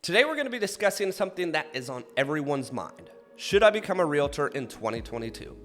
Today we're going to be discussing something that is on everyone's mind. Should I become a realtor in 2022?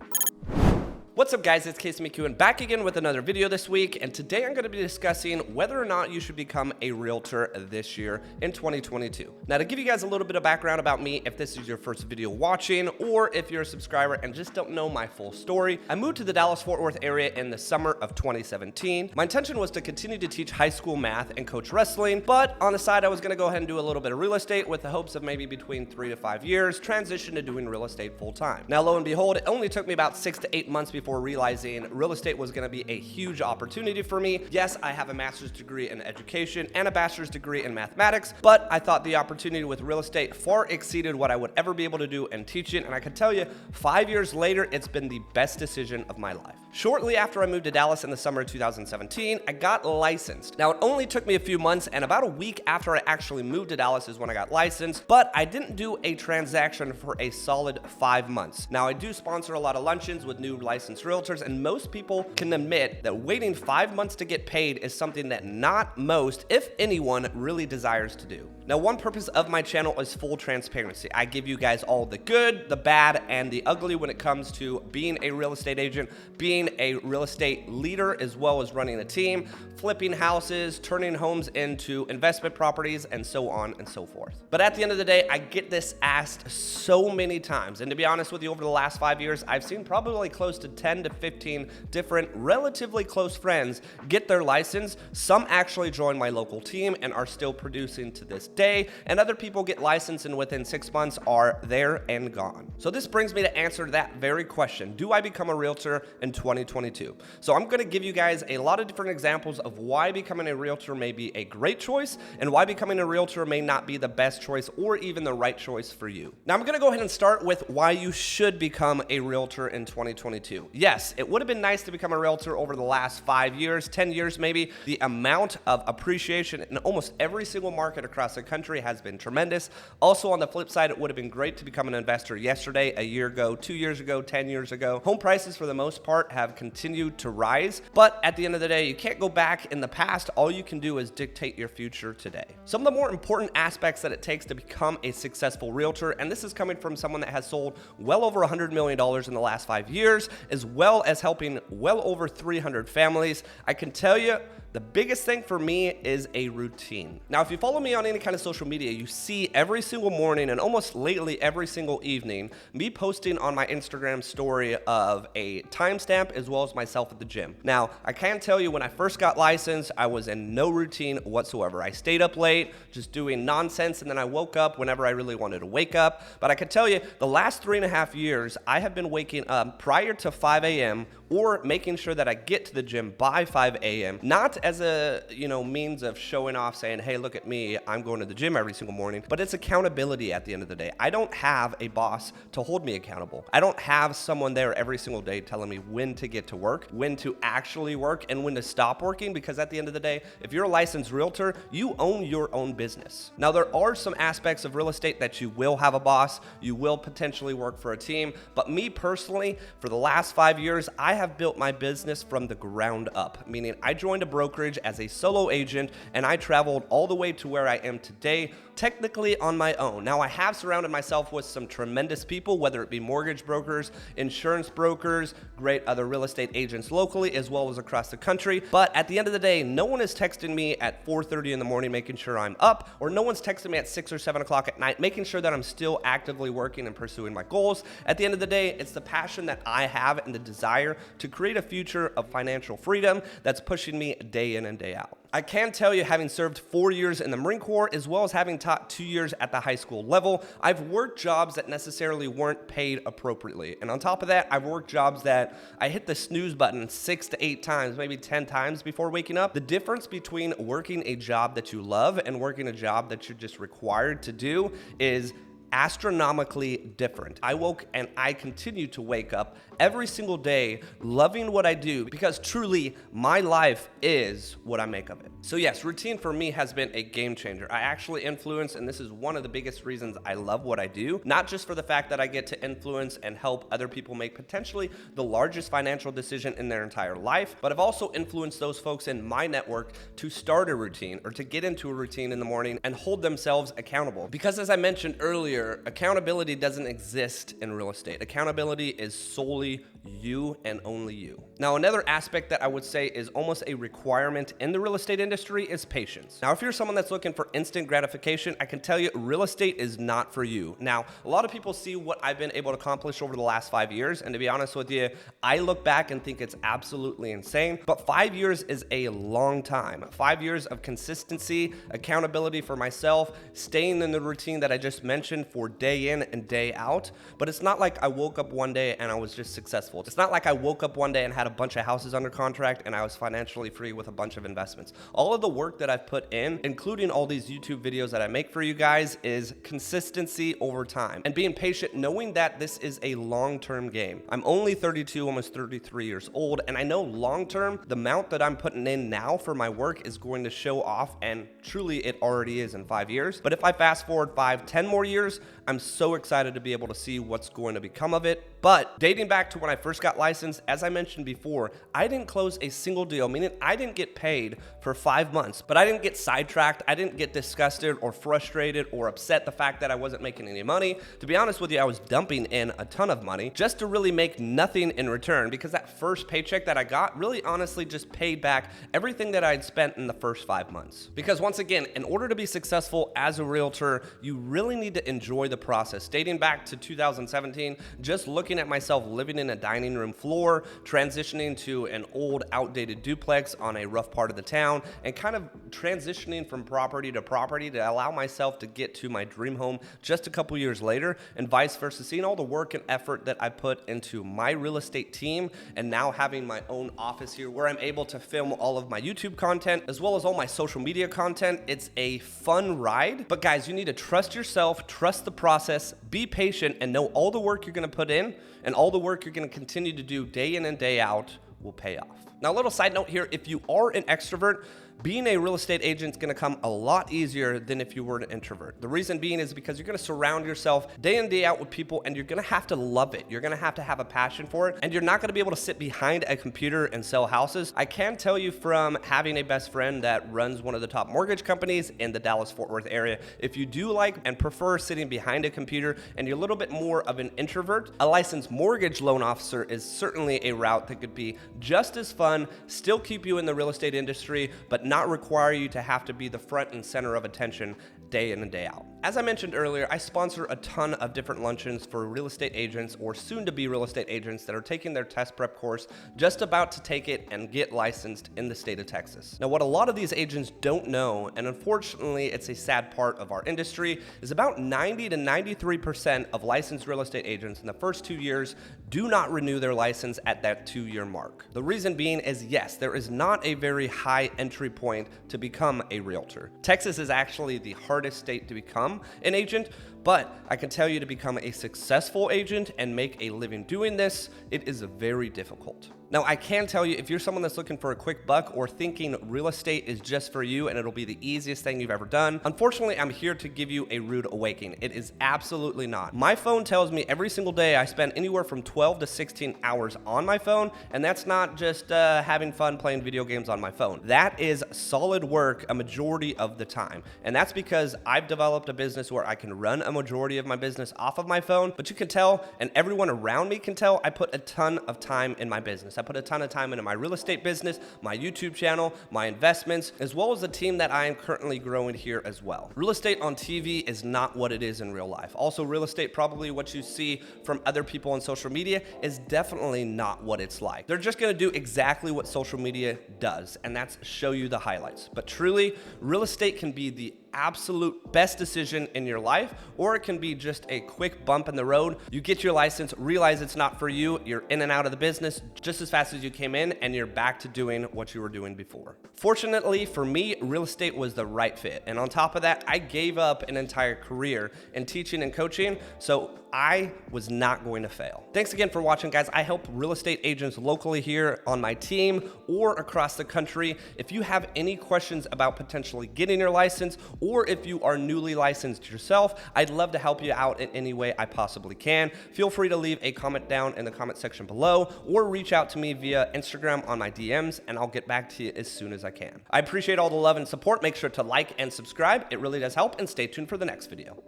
What's up guys, it's McKeown back again with another video this week, and today I'm going to be discussing whether or not you should become a realtor this year in 2022. Now, to give you guys a little bit of background about me, if this is your first video watching or if you're a subscriber and just don't know my full story, I moved to the Dallas-Fort Worth area in the summer of 2017. My intention was to continue to teach high school math and coach wrestling, but on the side I was going to go ahead and do a little bit of real estate with the hopes of maybe between 3 to 5 years transition to doing real estate full time. Now, lo and behold, it only took me about 6 to 8 months before realizing real estate was going to be a huge opportunity for me. Yes, I have a master's degree in education and a bachelor's degree in mathematics, but I thought the opportunity with real estate far exceeded what I would ever be able to do in teaching, and I can tell you, 5 years later, it's been the best decision of my life. Shortly after I moved to Dallas in the summer of 2017, I got licensed. Now, it only took me a few months, and about a week after I actually moved to Dallas is when I got licensed, but I didn't do a transaction for a solid 5 months. Now, I do sponsor a lot of luncheons with new licensed realtors, and most people can admit that waiting 5 months to get paid is something that not most, if anyone, really desires to do. Now, one purpose of my channel is full transparency. I give you guys all the good, the bad, and the ugly when it comes to being a real estate agent, being a real estate leader, as well as running a team, flipping houses, turning homes into investment properties, and so on and so forth. But at the end of the day, I get this asked so many times, and to be honest with you, over the last 5 years, I've seen probably close to 10 to 15 different relatively close friends get their license. Some actually join my local team and are still producing to this day, and other people get licensed and within 6 months are there and gone. So this brings me to answer that very question. Do I become a realtor in 2022? So I'm going to give you guys a lot of different examples of why becoming a realtor may be a great choice and why becoming a realtor may not be the best choice or even the right choice for you. Now, I'm going to go ahead and start with why you should become a realtor in 2022. Yes, it would have been nice to become a realtor over the last 5 years, 10 years maybe. The amount of appreciation in almost every single market across the country has been tremendous. Also, on the flip side, it would have been great to become an investor yesterday, a year ago, 2 years ago, 10 years ago. Home prices, for the most part, have continued to rise, but at the end of the day, you can't go back in the past. All you can do is dictate your future today. Some of the more important aspects that it takes to become a successful realtor, and this is coming from someone that has sold well over $100 million in the last 5 years, as well as helping well over 300 families. I can tell you, the biggest thing for me is a routine. Now, if you follow me on any kind of social media, you see every single morning and almost lately every single evening, me posting on my Instagram story of a timestamp as well as myself at the gym. Now, I can tell you when I first got licensed, I was in no routine whatsoever. I stayed up late, just doing nonsense, and then I woke up whenever I really wanted to wake up. But I can tell you, the last 3.5 years, I have been waking up prior to 5 a.m. or making sure that I get to the gym by 5 a.m., not as a means of showing off, saying, hey, look at me, I'm going to the gym every single morning, but it's accountability at the end of the day. I don't have a boss to hold me accountable. I don't have someone there every single day telling me when to get to work, when to actually work, and when to stop working, because at the end of the day, if you're a licensed realtor, you own your own business. Now, there are some aspects of real estate that you will have a boss, you will potentially work for a team, but me personally, for the last 5 years, I have built my business from the ground up, meaning I joined a brokerage as a solo agent, and I traveled all the way to where I am today, technically on my own. Now, I have surrounded myself with some tremendous people, whether it be mortgage brokers, insurance brokers, great other real estate agents locally as well as across the country. But at the end of the day, no one is texting me at 4:30 in the morning making sure I'm up, or no one's texting me at 6 or 7 o'clock at night making sure that I'm still actively working and pursuing my goals. At the end of the day, it's the passion that I have and the desire to create a future of financial freedom that's pushing me day in and day out. I can tell you, having served 4 years in the Marine Corps, as well as having taught 2 years at the high school level, I've worked jobs that necessarily weren't paid appropriately. And on top of that, I've worked jobs that I hit the snooze button 6 to 8 times, maybe 10 times before waking up. The difference between working a job that you love and working a job that you're just required to do is astronomically different. I woke and I continue to wake up every single day loving what I do because truly my life is what I make of it. So yes, routine for me has been a game changer. I actually influence, and this is one of the biggest reasons I love what I do, not just for the fact that I get to influence and help other people make potentially the largest financial decision in their entire life, but I've also influenced those folks in my network to start a routine or to get into a routine in the morning and hold themselves accountable. Because as I mentioned earlier, accountability doesn't exist in real estate. Accountability is solely you and only you. Now, another aspect that I would say is almost a requirement in the real estate industry is patience. Now, if you're someone that's looking for instant gratification, I can tell you real estate is not for you. Now, a lot of people see what I've been able to accomplish over the last 5 years, and to be honest with you, I look back and think it's absolutely insane, but 5 years is a long time. 5 years of consistency, accountability for myself, staying in the routine that I just mentioned for day in and day out, but it's not like I woke up one day and I was just successful. It's not like I woke up one day and had a bunch of houses under contract and I was financially free with a bunch of investments. All of the work that I've put in, including all these YouTube videos that I make for you guys, is consistency over time and being patient, knowing that this is a long-term game. I'm only 32, almost 33 years old, and I know long-term, the amount that I'm putting in now for my work is going to show off, and truly it already is in 5 years. But if I fast forward 5, 10 more years, I'm so excited to be able to see what's going to become of it. But dating back to when I first got licensed, as I mentioned before, I didn't close a single deal, meaning I didn't get paid for 5 months, but I didn't get sidetracked. I didn't get disgusted or frustrated or upset the fact that I wasn't making any money. To be honest with you, I was dumping in a ton of money just to really make nothing in return, because that first paycheck that I got really honestly just paid back everything that I had spent in the first 5 months. Because once again, in order to be successful as a realtor, you really need to enjoy the process. Dating back to 2017, just looking at myself living in a dining room floor, transitioning to an old outdated duplex on a rough part of the town, and kind of transitioning from property to property to allow myself to get to my dream home just a couple years later, and vice versa, seeing all the work and effort that I put into my real estate team, and now having my own office here where I'm able to film all of my YouTube content as well as all my social media content. It's a fun ride, but guys, you need to trust yourself, trust the process, be patient, and know all the work you're gonna put in and all the work you're gonna continue to do day in and day out will pay off. Now, a little side note here, if you are an extrovert, being a real estate agent is going to come a lot easier than if you were an introvert. The reason being is because you're going to surround yourself day in, day out with people, and you're going to have to love it. You're going to have a passion for it, and you're not going to be able to sit behind a computer and sell houses. I can tell you from having a best friend that runs one of the top mortgage companies in the Dallas-Fort Worth area, if you do like and prefer sitting behind a computer and you're a little bit more of an introvert, a licensed mortgage loan officer is certainly a route that could be just as fun, still keep you in the real estate industry, but not require you to have to be the front and center of attention day in and day out. As I mentioned earlier, I sponsor a ton of different luncheons for real estate agents or soon to be real estate agents that are taking their test prep course, just about to take it and get licensed in the state of Texas. Now, what a lot of these agents don't know, and unfortunately it's a sad part of our industry, is about 90 to 93% of licensed real estate agents in the first 2 years do not renew their license at that 2-year mark. The reason being is, yes, there is not a very high entry point to become a realtor. Texas is actually the hardest state to become an agent, but I can tell you, to become a successful agent and make a living doing this, it is very difficult. Now, I can tell you, if you're someone that's looking for a quick buck or thinking real estate is just for you and it'll be the easiest thing you've ever done, unfortunately, I'm here to give you a rude awakening. It is absolutely not. My phone tells me every single day I spend anywhere from 12 to 16 hours on my phone, and that's not just having fun playing video games on my phone. That is solid work a majority of the time, and that's because I've developed a business where I can run a majority of my business off of my phone, but you can tell, and everyone around me can tell, I put a ton of time in my business. I put a ton of time into my real estate business, my YouTube channel, my investments, as well as the team that I am currently growing here as well. Real estate on TV is not what it is in real life. Also, real estate, probably what you see from other people on social media, is definitely not what it's like. They're just gonna do exactly what social media does, and that's show you the highlights. But truly, real estate can be the absolute best decision in your life, or it can be just a quick bump in the road. You get your license, realize it's not for you, you're in and out of the business just as fast as you came in, and you're back to doing what you were doing before. Fortunately for me, real estate was the right fit. And on top of that, I gave up an entire career in teaching and coaching, so I was not going to fail. Thanks again for watching, guys. I help real estate agents locally here on my team or across the country. If you have any questions about potentially getting your license, or if you are newly licensed yourself, I'd love to help you out in any way I possibly can. Feel free to leave a comment down in the comment section below, or reach out to me via Instagram on my DMs, and I'll get back to you as soon as I can. I appreciate all the love and support. Make sure to like and subscribe. It really does help, and stay tuned for the next video.